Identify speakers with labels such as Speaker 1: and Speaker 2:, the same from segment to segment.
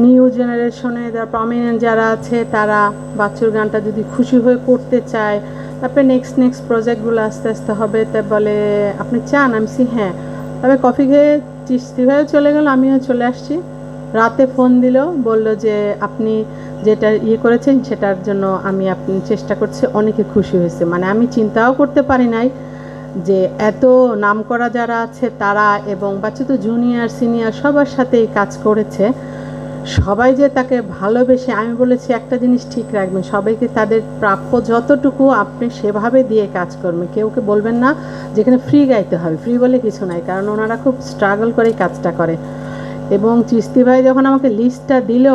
Speaker 1: New জেনারেশনে যারা prominent যারা আছে তারা বাচ্চুর গানটা যদি খুশি হয়ে করতে চায়, তারপরে নেক্সট প্রজেক্টগুলো আস্তে আস্তে হবে। তা বলে আপনি চান? আমি বলছি হ্যাঁ। তবে কফি খেয়ে চিস্তি ভাইও চলে গেল, আমিও চলে আসছি। রাতে ফোন দিল, বলল যে আপনি যেটা করেছেন সেটার জন্য আমি আপনি চেষ্টা করছি, অনেকে খুশি হয়েছে। মানে আমি চিন্তাও করতে পারি নাই যে এত নামকরা যারা আছে তারা, এবং বাচ্চা তো জুনিয়র সিনিয়র সবার সাথেই কাজ করেছে, সবাই যে তাকে ভালোবেসে। আমি বলেছি একটা জিনিস ঠিক রাখবেন, সবাইকে তাদের প্রাপ্য যতটুকু আপনি সেভাবে দিয়ে কাজ করবেন। কেউকে বলবেন না যেখানে ফ্রি গাইতে হবে, ফ্রি বলে কিছু নাই, কারণ ওনারা খুব স্ট্রাগল করে কাজটা করে। এবং চিস্তি ভাই যখন আমাকে লিস্টটা দিল,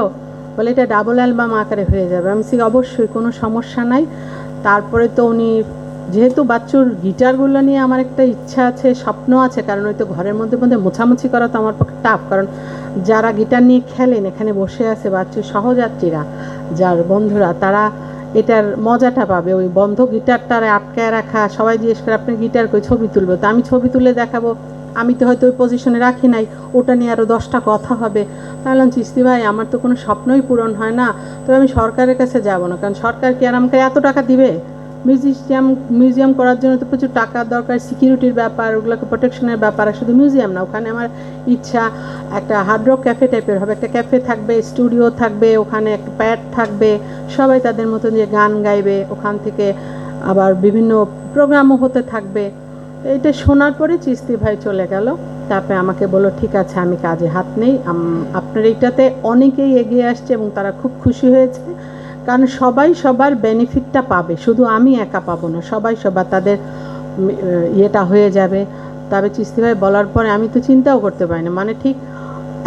Speaker 1: বলে এটা ডাবল অ্যালবাম আকারে হয়ে যাবে। আমি বলছি অবশ্যই, কোনো সমস্যা নাই। তারপরে তো উনি যেহেতু বাচ্চুর গিটারগুলো নিয়ে আমার একটা ইচ্ছা আছে, স্বপ্ন আছে, কারণ ওই তো ঘরের মধ্যে মোছামুছি করা তো আমার পক্ষে টাফ, কারণ যারা গিটার নিয়ে খেলেন এখানে বসে আছে বাচ্চুর সহযাত্রীরা, যার বন্ধুরা, তারা এটার মজাটা পাবে। ওই বন্ধ গিটারটারে আটকায় রাখা, সবাই জিজ্ঞেস করে আপনি গিটার কই, ছবি তুলবো, তো আমি ছবি তুলে দেখাবো। আমি তো হয়তো ওই পজিশনে রাখি নাই, ওটা নিয়ে আরও 10টা কথা হবে। তাহলে চিস্তি ভাই আমার তো কোনো স্বপ্নই পূরণ হয় না, তবে আমি সরকারের কাছে যাব না, কারণ সরকার কি আর আমাকে এত টাকা দিবে? মিউজিয়াম করার জন্য তো প্রচুর টাকার দরকার, সিকিউরিটির ব্যাপার, ওগুলোকে প্রোটেকশনের ব্যাপার। আর শুধু মিউজিয়াম না, ওখানে আমার ইচ্ছা একটা হার্ড রক ক্যাফে টাইপের হবে, একটা ক্যাফে থাকবে, স্টুডিও থাকবে, ওখানে একটা প্যাড থাকবে, সবাই তাদের মতন যে গান গাইবে, ওখান থেকে আবার বিভিন্ন প্রোগ্রামও হতে থাকবে। এইটা শোনার পরে চিস্তি ভাই চলে গেল। তারপরে আমাকে বলল ঠিক আছে, আমি কাজে হাত নেই, আপনার এইটাতে অনেকেই এগিয়ে আসছে এবং তারা খুব খুশি হয়েছে, কারণ সবাই সবার বেনিফিটটা পাবে, শুধু আমি একা পাবো না, সবাই সবার তাদের ইয়েটা হয়ে যাবে। তবে চিস্তি ভাই বলার পরে আমি তো চিন্তাও করতে পারি না, মানে ঠিক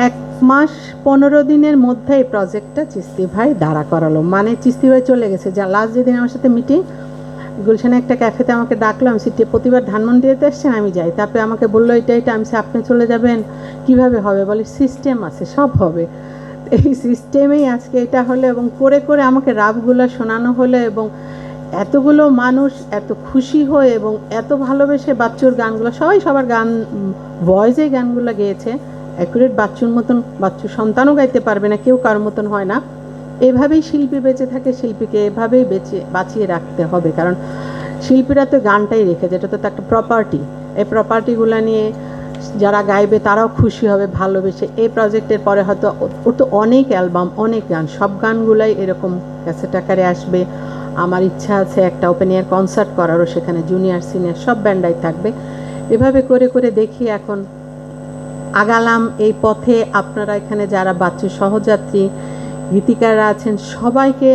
Speaker 1: 1 মাস 15 দিনের মধ্যে এই প্রজেক্টটা চিস্তি ভাই দাঁড়া করালো। মানে চিস্তি ভাই চলে গেছে, যা লাস্ট যেদিন আমার সাথে মিটিং, গুলশানে একটা ক্যাফেতে আমাকে ডাকলো। আমি সিটে প্রতিবার ধানমন্ডিতে আসছেন, আমি যাই। তারপরে আমাকে বললো এটা আমি আপনি চলে যাবেন, কিভাবে হবে? বলে সিস্টেম আছে, সব হবে। এই সিস্টেমেই আজকে এটা হলো, এবং করে করে আমাকে রাবগুলো শোনানো হলো, এবং এতগুলো মানুষ এত খুশি হয়ে এবং এত ভালোবেসে বাচ্চুর গানগুলো, সবাই সবার গান ভয়েসেই গানগুলো গেয়েছে। অ্যাকুরেট বাচ্চুর মতন বাচ্চুর সন্তানও গাইতে পারবে না, কেউ কারোর মতন হয় না। এভাবেই শিল্পী বেঁচে থাকে, শিল্পীকে এভাবেই বাঁচিয়ে রাখতে হবে, কারণ শিল্পীরা তো গানটাই রেখেছে, এটা তো একটা প্রপার্টি। এই প্রপার্টিগুলো নিয়ে যারা গাইবে তারাও খুশি হবে ভালোবেসে। এই প্রজেক্টের পরে হয়তো ওর তো অনেক অ্যালবাম, অনেক গান, সব গানগুলাই এরকম ক্যাসেট আকারে আসবে। আমার ইচ্ছা আছে একটা ওপেন এয়ার কনসার্ট করারও, সেখানে জুনিয়র সিনিয়র সব ব্যান্ডাই থাকবে। এভাবে করে করে দেখি এখন আগালাম এই পথে। আপনারা এখানে যারা বাচ্চু সহযাত্রী গীতিকাররা আছেন, সবাইকে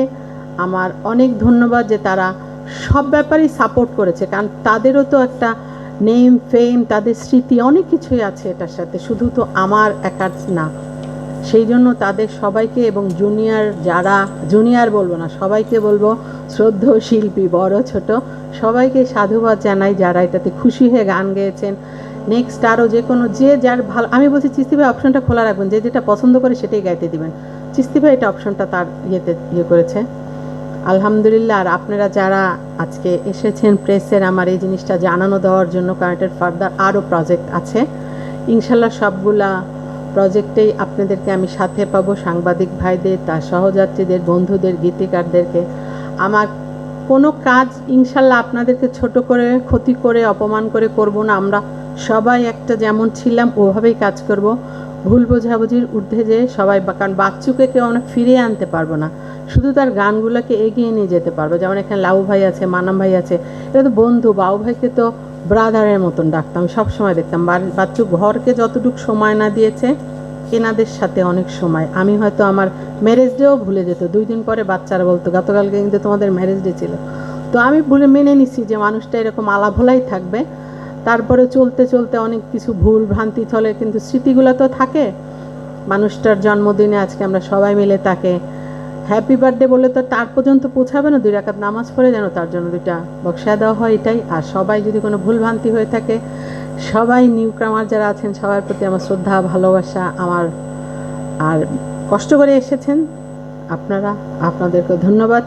Speaker 1: আমার অনেক ধন্যবাদ যে তারা সব ব্যাপারেই সাপোর্ট করেছে, কারণ তাদেরও তো একটা নেম ফেম, তাদের স্মৃতি অনেক কিছুই আছে এটার সাথে, শুধু তো আমার একার না। সেই জন্য তাদের সবাইকে, এবং যারা জুনিয়র বলবো না, সবাইকে বলবো, শ্রদ্ধেয় শিল্পী বড় ছোট সবাইকে সাধুবাদ জানাই যারা এটাতে খুশি হয়ে গান গেয়েছেন। নেক্সট আরও যে কোনো যার ভালো, আমি বলছি চিস্তি ভাই অপশনটা খোলা রাখবেন, যে যেটা পছন্দ করে সেটাই গাইতে দিবেন। চিস্তি ভাই এটা অপশনটা তার করেছে, আলহামদুলিল্লাহ। আর আপনারা যারা আজকে এসেছেন প্রেসের আমার এই জিনিসটা জানানো দেওয়ার জন্য, কারণ এটার ফার্দার আরও প্রজেক্ট আছে ইনশাল্লাহ, সবগুলা প্রজেক্টেই আপনাদেরকে আমি সাথে পাবো, সাংবাদিক ভাইদের, তার সহযাত্রীদের, বন্ধুদের, গীতিকারদেরকে। আমার কোনো কাজ ইনশাল্লাহ আপনাদেরকে ছোট করে, ক্ষতি করে, অপমান করে করব না। আমরা সবাই একটা যেমন ছিলাম ওভাবেই কাজ করব, ভুল বোঝাবুঝির ঊর্ধ্বে যে সবাই। কারণ বাচ্চুকে কেউ আমরা ফিরিয়ে আনতে পারবো না, শুধু তার গানগুলোকে এগিয়ে নিয়ে যেতে পারবো। যেমন এখানে লাউ ভাই আছে, মানাম ভাই আছে, এটা তো বন্ধু। বাউ ভাইকে তো ব্রাদারের মতন ডাকতাম, সবসময় দেখতাম। বাচ্চু ঘরকে যতটুকু সময় না দিয়েছে, এনাদের সাথে অনেক সময়। আমি হয়তো আমার ম্যারেজ ডেও ভুলে যেত, 2 দিন পরে বাচ্চারা বলতো গতকালকে কিন্তু তোমাদের ম্যারেজ ডে ছিল। তো আমি মেনে নিছি যে মানুষটা এরকম আলাভোলাই থাকবে। তারপরে চলতে চলতে অনেক কিছু ভুল ভ্রান্তি চলে, কিন্তু স্মৃতিগুলো তো থাকে। মানুষটার জন্মদিনে আজকে আমরা সবাই মিলে তাকে হ্যাপি বার্থডে বলে তো তার পর্যন্ত পৌঁছাবে না, 2 রাকাত নামাজ পড়ে যেন তার জন্য 2টা বক্সা দেওয়া হয়, এটাই। আর সবাই যদি কোনো ভুল ভ্রান্তি হয়ে থাকে, সবাই নিউ কামার যারা আছেন সবার প্রতি আমার শ্রদ্ধা, ভালোবাসা আমার। আর কষ্ট করে এসেছেন আপনারা, আপনাদেরকে ধন্যবাদ।